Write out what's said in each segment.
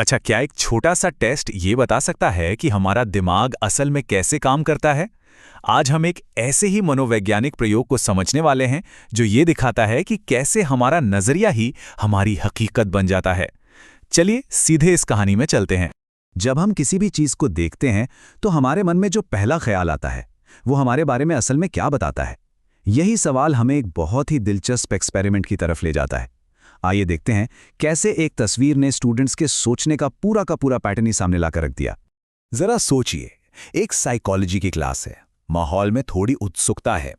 अच्छा, क्या एक छोटा सा टेस्ट ये बता सकता है कि हमारा दिमाग असल में कैसे काम करता है? आज हम एक ऐसे ही मनोवैज्ञानिक प्रयोग को समझने वाले हैं जो ये दिखाता है कि कैसे हमारा नजरिया ही हमारी हकीकत बन जाता है। चलिए सीधे इस कहानी में चलते हैं। जब हम किसी भी चीज को देखते हैं तो हमारे मन में जो पहला ख्याल आता है वो हमारे बारे में असल में क्या बताता है। यही सवाल हमें एक बहुत ही दिलचस्प एक्सपेरिमेंट की तरफ ले जाता है। आइए देखते हैं कैसे एक तस्वीर ने स्टूडेंट्स के सोचने का पूरा पैटर्न ही सामने लाकर रख दिया। जरा सोचिए, एक साइकोलॉजी की क्लास है। माहौल में थोड़ी उत्सुकता है।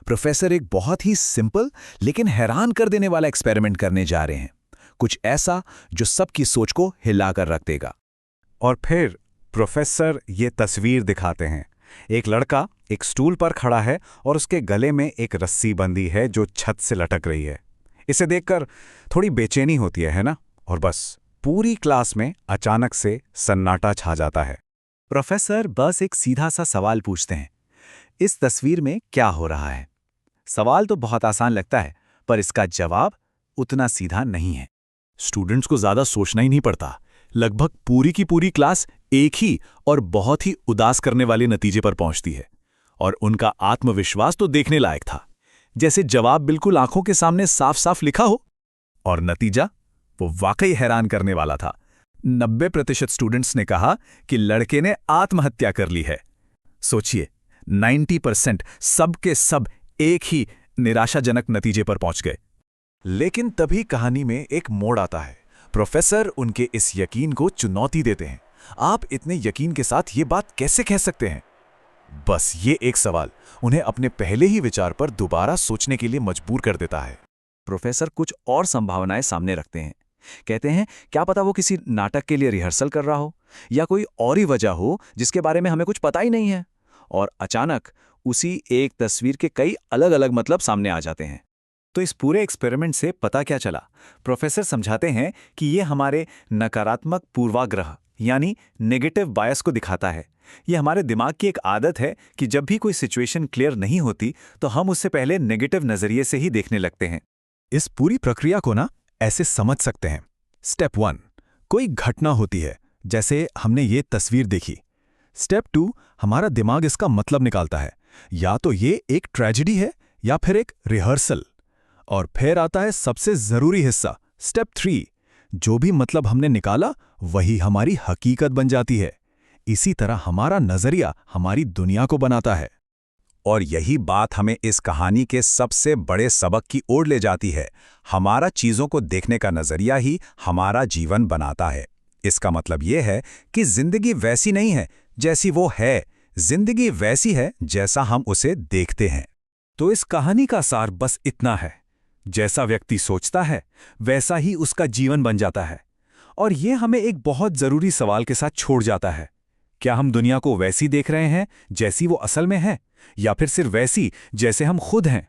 प्रोफेसर एक बहुत ही सिंपल लेकिन हैरान कर देने वाला एक्सपेरिमेंट करने जा रहे हैं, कुछ ऐसा जो सबकी सोच को हिलाकर रख देगा। और फिर प्रोफेसर ये तस्वीर दिखाते हैं। एक लड़का एक स्टूल पर खड़ा है और उसके गले में एक रस्सी बंधी है जो छत से लटक रही है। इसे देखकर थोड़ी बेचैनी होती है ना? और बस पूरी क्लास में अचानक से सन्नाटा छा जाता है। प्रोफेसर बस एक सीधा सा सवाल पूछते हैं, इस तस्वीर में क्या हो रहा है? सवाल तो बहुत आसान लगता है, पर इसका जवाब उतना सीधा नहीं है। स्टूडेंट्स को ज्यादा सोचना ही नहीं पड़ता। लगभग पूरी की पूरी क्लास एक ही और बहुत ही उदास करने वाले नतीजे पर पहुंचती है। और उनका आत्मविश्वास तो देखने लायक था, जैसे जवाब बिल्कुल आंखों के सामने साफ साफ लिखा हो। और नतीजा वो वाकई हैरान करने वाला था। 90% स्टूडेंट्स ने कहा कि लड़के ने आत्महत्या कर ली है। सोचिए, 90% सब के सब एक ही निराशाजनक नतीजे पर पहुंच गए। लेकिन तभी कहानी में एक मोड़ आता है। प्रोफेसर उनके इस यकीन को चुनौती देते हैं। आप इतने यकीन के साथ ये बात कैसे कह सकते हैं? बस ये एक सवाल उन्हें अपने पहले ही विचार पर दोबारा सोचने के लिए मजबूर कर देता है। प्रोफेसर कुछ और संभावनाएं सामने रखते हैं। कहते हैं, क्या पता वो किसी नाटक के लिए रिहर्सल कर रहा हो या कोई और ही वजह हो जिसके बारे में हमें कुछ पता ही नहीं है। और अचानक उसी एक तस्वीर के कई अलग अलग मतलब सामने आ जाते हैं। तो इस पूरे एक्सपेरिमेंट से पता क्या चला? प्रोफेसर समझाते हैं कि ये हमारे नकारात्मक पूर्वाग्रह यानी नेगेटिव बायस को दिखाता है। ये हमारे दिमाग की एक आदत है कि जब भी कोई सिचुएशन क्लियर नहीं होती तो हम उससे पहले नेगेटिव नजरिए से ही देखने लगते हैं। इस पूरी प्रक्रिया को ना ऐसे समझ सकते हैं। स्टेप 1, कोई घटना होती है, जैसे हमने ये तस्वीर देखी। स्टेप 2, हमारा दिमाग इसका मतलब निकालता है, या तो ये एक ट्रेजेडी है या फिर एक रिहर्सल। और फिर आता है सबसे जरूरी हिस्सा, स्टेप 3। जो भी मतलब हमने निकाला वही हमारी हकीकत बन जाती है। इसी तरह हमारा नजरिया हमारी दुनिया को बनाता है। और यही बात हमें इस कहानी के सबसे बड़े सबक की ओर ले जाती है। हमारा चीजों को देखने का नजरिया ही हमारा जीवन बनाता है। इसका मतलब यह है कि जिंदगी वैसी नहीं है जैसी वो है, जिंदगी वैसी है जैसा हम उसे देखते हैं। तो इस कहानी का सार बस इतना है, जैसा व्यक्ति सोचता है वैसा ही उसका जीवन बन जाता है। और ये हमें एक बहुत जरूरी सवाल के साथ छोड़ जाता है, क्या हम दुनिया को वैसी देख रहे हैं जैसी वो असल में है, या फिर सिर्फ वैसी जैसे हम खुद हैं?